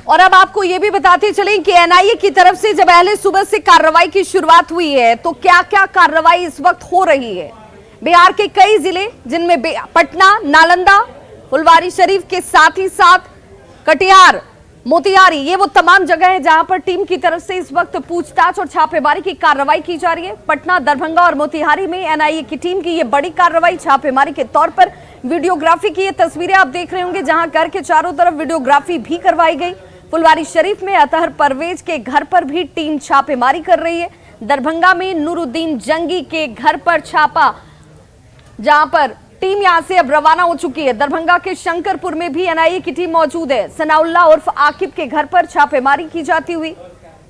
और अब आपको ये भी बताते चलें कि एनआईए की तरफ से जब पहले सुबह से कार्रवाई की शुरुआत हुई है तो क्या क्या कार्रवाई इस वक्त हो रही है। बिहार के कई जिले जिनमें पटना, नालंदा, फुलवारीशरीफ के साथ ही साथ कटिहार, मोतिहारी, ये वो तमाम जगह है जहां पर टीम की तरफ से इस वक्त पूछताछ और छापेमारी की कार्रवाई की जा रही है। पटना, दरभंगा और मोतिहारी में एनआईए की टीम की ये बड़ी कार्रवाई छापेमारी के तौर पर वीडियोग्राफी की ये तस्वीरें आप देख रहे होंगे, जहां घर के चारों तरफ वीडियोग्राफी भी करवाई गई। फुलवारीशरीफ में अतहर परवेज के घर पर भी टीम छापेमारी कर रही है। दरभंगा में नूरुद्दीन जंगी के घर पर छापा, जहां पर टीम यहां से अब रवाना हो चुकी है। दरभंगा के शंकरपुर में भी एनआईए की टीम मौजूद है। सनाउल्लाह उर्फ आकिब के घर पर छापेमारी की जाती हुई।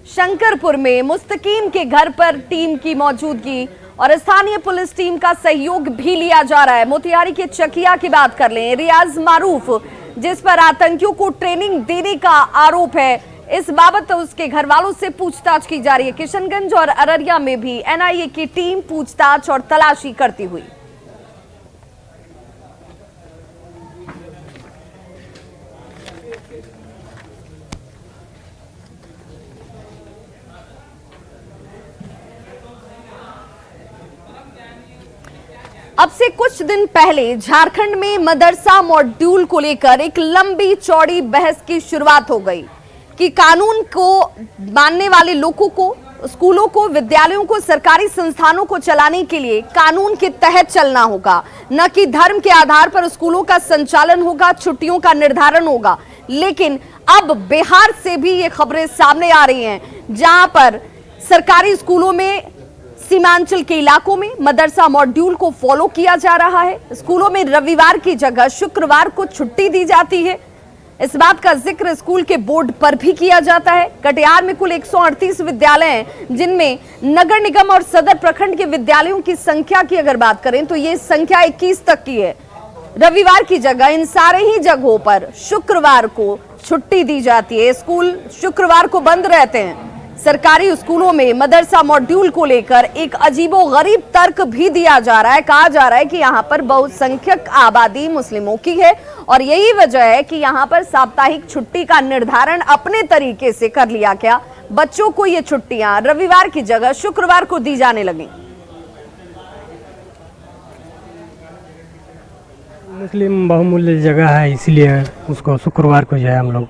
शंकरपुर में मुस्तकीम के घर पर टीम की मौजूदगी और स्थानीय पुलिस टीम का सहयोग भी लिया जा रहा है। मोतिहारी के चकिया की बात कर लें, रियाज मारूफ, जिस पर आतंकियों को ट्रेनिंग देने का आरोप है, इस बाबत उसके घर वालों से पूछताछ की जा रही है। किशनगंज और अररिया में भी एनआईए की टीम पूछताछ और तलाशी करती हुई। अब से कुछ दिन पहले झारखंड में मदरसा मॉड्यूल को लेकर एक लंबी चौड़ी बहस की शुरुआत हो गई कि कानून को मानने वाले लोगों को, स्कूलों को, विद्यालयों को, सरकारी संस्थानों को चलाने के लिए कानून के तहत चलना होगा, न कि धर्म के आधार पर स्कूलों का संचालन होगा, छुट्टियों का निर्धारण होगा। लेकिन अब बिहार से भी ये खबरें सामने आ रही हैं, जहां पर सरकारी स्कूलों में, सीमांचल के इलाकों में मदरसा मॉड्यूल को फॉलो किया जा रहा है। स्कूलों में रविवार की जगह शुक्रवार को छुट्टी दी जाती है। इस बात का जिक्र स्कूल के बोर्ड पर भी किया जाता है। कटिहार में कुल 138 विद्यालय हैं, जिनमें नगर निगम और सदर प्रखंड के विद्यालयों की संख्या की अगर बात करें तो ये संख्या 21 तक की है। रविवार की जगह इन सारे ही जगहों पर शुक्रवार को छुट्टी दी जाती है। स्कूल शुक्रवार को बंद रहते हैं। सरकारी स्कूलों में मदरसा मॉड्यूल को लेकर एक अजीबोगरीब तर्क भी दिया जा रहा है। कहा जा रहा है कि यहाँ पर बहुसंख्यक आबादी मुस्लिमों की है और यही वजह है कि यहाँ पर साप्ताहिक छुट्टी का निर्धारण अपने तरीके से कर लिया गया। बच्चों को ये छुट्टियां रविवार की जगह शुक्रवार को दी जाने लगी। मुस्लिम बहुमूल्य जगह है, इसलिए उसको शुक्रवार को जो है हम लोग।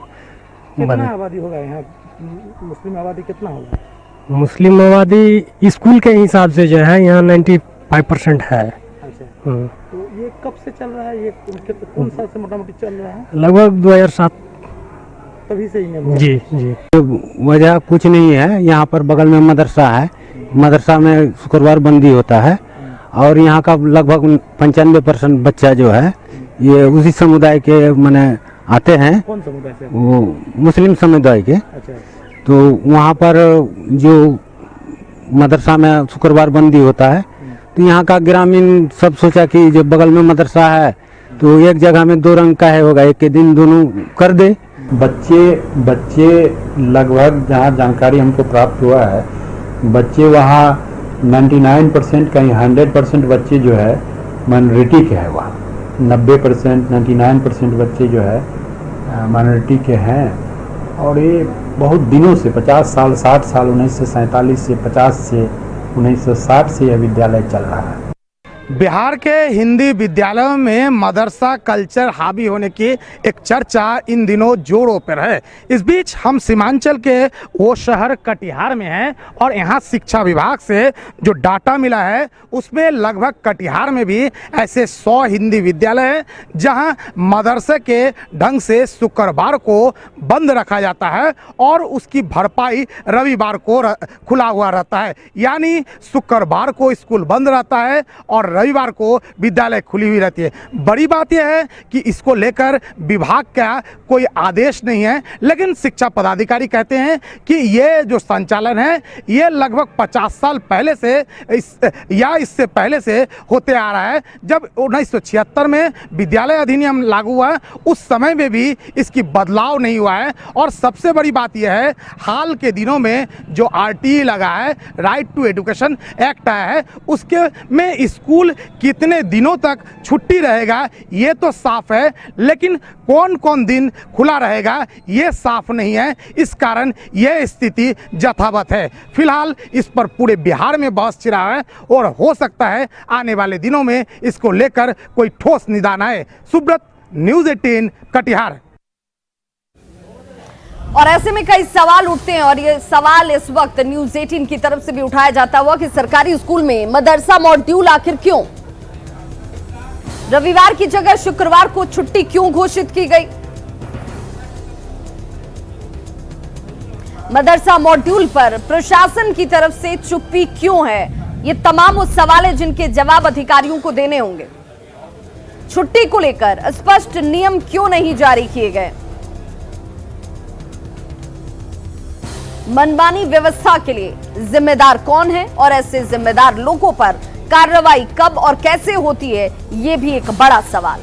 कितना आबादी होगा यहाँ? मुस्लिम आबादी कितना होगा? मुस्लिम आबादी स्कूल के हिसाब से जो है यहाँ 95% है। अच्छा, तो ये कब से चल रहा है? ये कौन साल से मोटा मोटी चल रहा है? लगभग 2007 तभी से ही है। जी जी। वजह कुछ नहीं है, यहाँ पर बगल में मदरसा है, मदरसा में शुक्रवार बंदी होता है और यहाँ का लगभग 95% बच्चा जो है ये उसी समुदाय के माने आते हैं। कौन समुदाय से? वो मुस्लिम समुदाय के। अच्छा। तो वहाँ पर जो मदरसा में शुक्रवार बंदी होता है तो यहाँ का ग्रामीण सब सोचा कि जो बगल में मदरसा है तो एक जगह में दो रंग का है होगा, एक के दिन दोनों कर दे। बच्चे लगभग जहाँ जानकारी हमको प्राप्त हुआ है, बच्चे वहाँ 99% कहीं 100% बच्चे जो है माइनॉरिटी के हैं। वहाँ 90% 99% बच्चे जो है माइनॉरिटी के हैं और ये बहुत दिनों से 50 साल 60 साल 1947 से 50 से 1960 से यह विद्यालय चल रहा है। बिहार के हिंदी विद्यालयों में मदरसा कल्चर हावी होने की एक चर्चा इन दिनों जोरों पर है। इस बीच हम सीमांचल के वो शहर कटिहार में हैं और यहाँ शिक्षा विभाग से जो डाटा मिला है उसमें लगभग कटिहार में भी ऐसे 100 हिंदी विद्यालय हैं जहाँ मदरसे के ढंग से शुक्रवार को बंद रखा जाता है और उसकी भरपाई रविवार को खुला हुआ रहता है। यानी शुक्रवार को स्कूल बंद रहता है और रविवार को विद्यालय खुली हुई रहती है। बड़ी बात यह है कि इसको लेकर विभाग का कोई आदेश नहीं है, लेकिन शिक्षा पदाधिकारी कहते हैं कि ये जो संचालन है ये लगभग 50 साल पहले से इससे पहले से होते आ रहा है। जब 1976 में विद्यालय अधिनियम लागू हुआ उस समय में भी इसकी बदलाव नहीं हुआ है। और सबसे बड़ी बात यह है, हाल के दिनों में जो RTE लगा है, राइट टू एजुकेशन एक्ट आया है, उसके में स्कूल स्कूल कितने दिनों तक छुट्टी रहेगा ये तो साफ है, लेकिन कौन कौन दिन खुला रहेगा ये साफ नहीं है। इस कारण यह स्थिति यथावत है। फिलहाल इस पर पूरे बिहार में बहस छिड़ा है और हो सकता है आने वाले दिनों में इसको लेकर कोई ठोस निदान आए। सुब्रत, न्यूज़ 18 कटिहार। और ऐसे में कई सवाल उठते हैं और ये सवाल इस वक्त न्यूज़ 18 की तरफ से भी उठाया जाता हुआ कि सरकारी स्कूल में मदरसा मॉड्यूल आखिर क्यों? रविवार की जगह शुक्रवार को छुट्टी क्यों घोषित की गई? मदरसा मॉड्यूल पर प्रशासन की तरफ से चुप्पी क्यों है? ये तमाम उस सवाल है जिनके जवाब अधिकारियों को देने होंगे। छुट्टी को लेकर स्पष्ट नियम क्यों नहीं जारी किए गए? मनमानी व्यवस्था के लिए जिम्मेदार कौन है और ऐसे जिम्मेदार लोगों पर कार्रवाई कब और कैसे होती है, यह भी एक बड़ा सवाल।